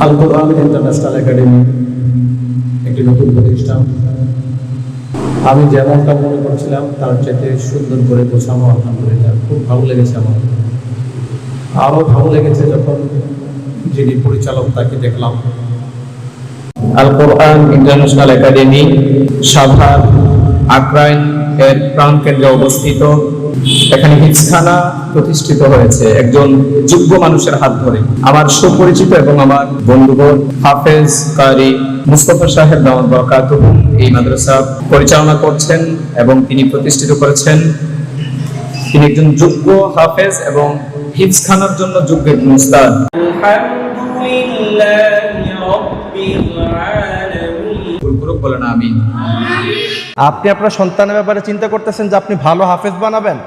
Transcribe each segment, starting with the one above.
আল কোরআন international academy একটি নতুন প্রতিষ্ঠান। আমি যেমনটা মনে করছিলাম তার চাইতে সুন্দর করে গোছানো, আলহামদুলিল্লাহ খুব ভালো লেগেছে আমার। আরও ভালো লেগেছে যখন যিনি পরিচালক তাকে দেখলাম। আল কোরআন ইন্টারন্যাশনাল একাডেমি সাভার আক্রাইন এর প্রাণকেন্দ্রে অবস্থিত। এখানে হিফজখানা প্রতিষ্ঠিত হয়েছে একজন যোগ্য মানুষের হাত ধরে। আমার সুপরিচিত এবং আমার বন্ধুবর হাফেজ কারি মুস্তফা সাহেব দাওয়াত বরকাতুহু এই মাদ্রাসা পরিচালনা করছেন এবং তিনি প্রতিষ্ঠিত করেছেন। তিনি একজন যোগ্য হাফেজ এবং হিফজখানার জন্য যোগ্য একজন উস্তাদ। বলেন আমিন। আপনি আপনার সন্তানের ব্যাপারে চিন্তা করতেছেন যে আপনি ভালো হাফেজ বানাবেন,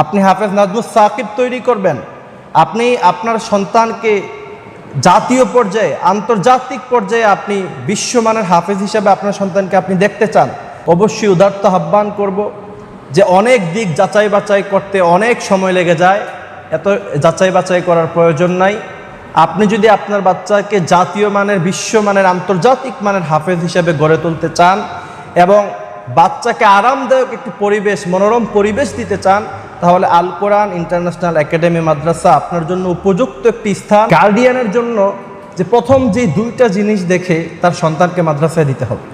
আপনি হাফেজ নাজমুস সাকিব তৈরি করবেন, আপনি আপনার সন্তানকে জাতীয় পর্যায়ে আন্তর্জাতিক পর্যায়ে আপনি বিশ্বমানের হাফেজ হিসেবে আপনার সন্তানকে আপনি দেখতে চান। অবশ্যই উদারতা আহ্বান করব যে অনেক দিক যাচাই বাছাই করতে অনেক সময় লেগে যায়, এত যাচাই বাছাই করার প্রয়োজন নাই। আপনি যদি আপনার বাচ্চাকে জাতীয় মানের বিশ্বমানের আন্তর্জাতিক মানের হাফেজ হিসেবে গড়ে তুলতে চান এবং বাচ্চাকে আরামদায়ক একটি পরিবেশ, মনোরম পরিবেশ দিতে চান, তাহলে আল কোরআন ইন্টারন্যাশনাল একাডেমি মাদ্রাসা আপনার জন্য উপযুক্ত একটি স্থান। গার্ডিয়ানের জন্য যে প্রথম যে দুইটা জিনিস দেখে তার সন্তানকে মাদ্রাসায় দিতে হবে।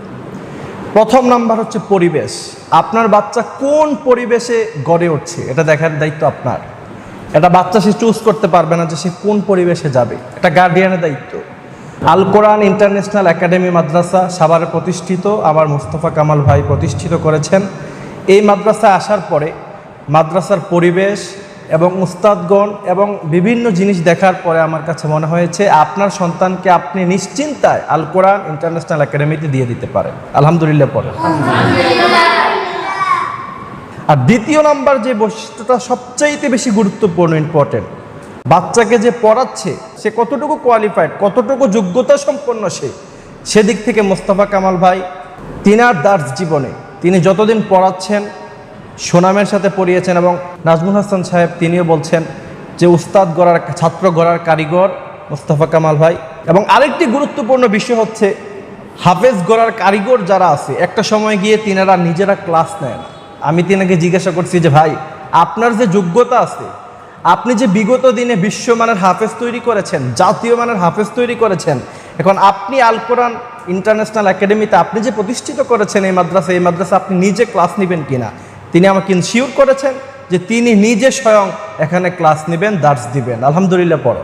প্রথম নাম্বার হচ্ছে পরিবেশ। আপনার বাচ্চা কোন পরিবেশে গড়ে উঠছে এটা দেখার দায়িত্ব আপনার। এটা বাচ্চা সে চুজ করতে পারবে না যে সে কোন পরিবেশে যাবে, এটা গার্ডিয়ানের দায়িত্ব। আল কোরআন ইন্টারন্যাশনাল একাডেমি মাদ্রাসা সাভারে প্রতিষ্ঠিত, আমার মুস্তফা কামাল ভাই প্রতিষ্ঠিত করেছেন। এই মাদ্রাসায় আসার পরে মাদ্রাসার পরিবেশ এবং উস্তাদগণ এবং বিভিন্ন জিনিস দেখার পরে আমার কাছে মনে হয়েছে আপনার সন্তানকে আপনি নিশ্চিন্তায় আল কোরআন ইন্টারন্যাশনাল একাডেমিতে দিয়ে দিতে পারেন। আলহামদুলিল্লাহ পড়ে। আর দ্বিতীয় নাম্বার যে বৈশিষ্ট্যটা সবচাইতে বেশি গুরুত্বপূর্ণ, ইম্পর্টেন্ট, বাচ্চাকে যে পড়াচ্ছে সে কতটুকু কোয়ালিফাইড, কতটুকু যোগ্যতা সম্পন্ন সেদিক থেকে মোস্তফা কামাল ভাই তিনার দার্স জীবনে তিনি যতদিন পড়াচ্ছেন সুনামের সাথে পড়িয়েছেন। এবং নাজমুল হাসান সাহেব তিনিও বলছেন যে উস্তাদ গড়ার, ছাত্র গড়ার কারিগর মোস্তফা কামাল ভাই। এবং আরেকটি গুরুত্বপূর্ণ বিষয় হচ্ছে হাফেজ গড়ার কারিগর যারা আছে একটা সময় গিয়ে তিনারা নিজেরা ক্লাস নেয় না। আমি তিনাকে জিজ্ঞাসা করছি যে ভাই আপনার যে যোগ্যতা আছে, আপনি যে বিগত দিনে বিশ্বমানের হাফেজ তৈরি করেছেন, জাতীয় মানের হাফেজ তৈরি করেছেন, এখন আপনি আল কোরআন ইন্টারন্যাশনাল একাডেমিতে আপনি যে প্রতিষ্ঠিত করেছেন এই মাদ্রাসা আপনি নিজে ক্লাস নেবেন কিনা। তিনি আমাকে ইনশিওর করেছেন যে তিনি নিজে স্বয়ং এখানে ক্লাস নেবেন, দার্স দিবেন। আলহামদুলিল্লাহ পড়ো।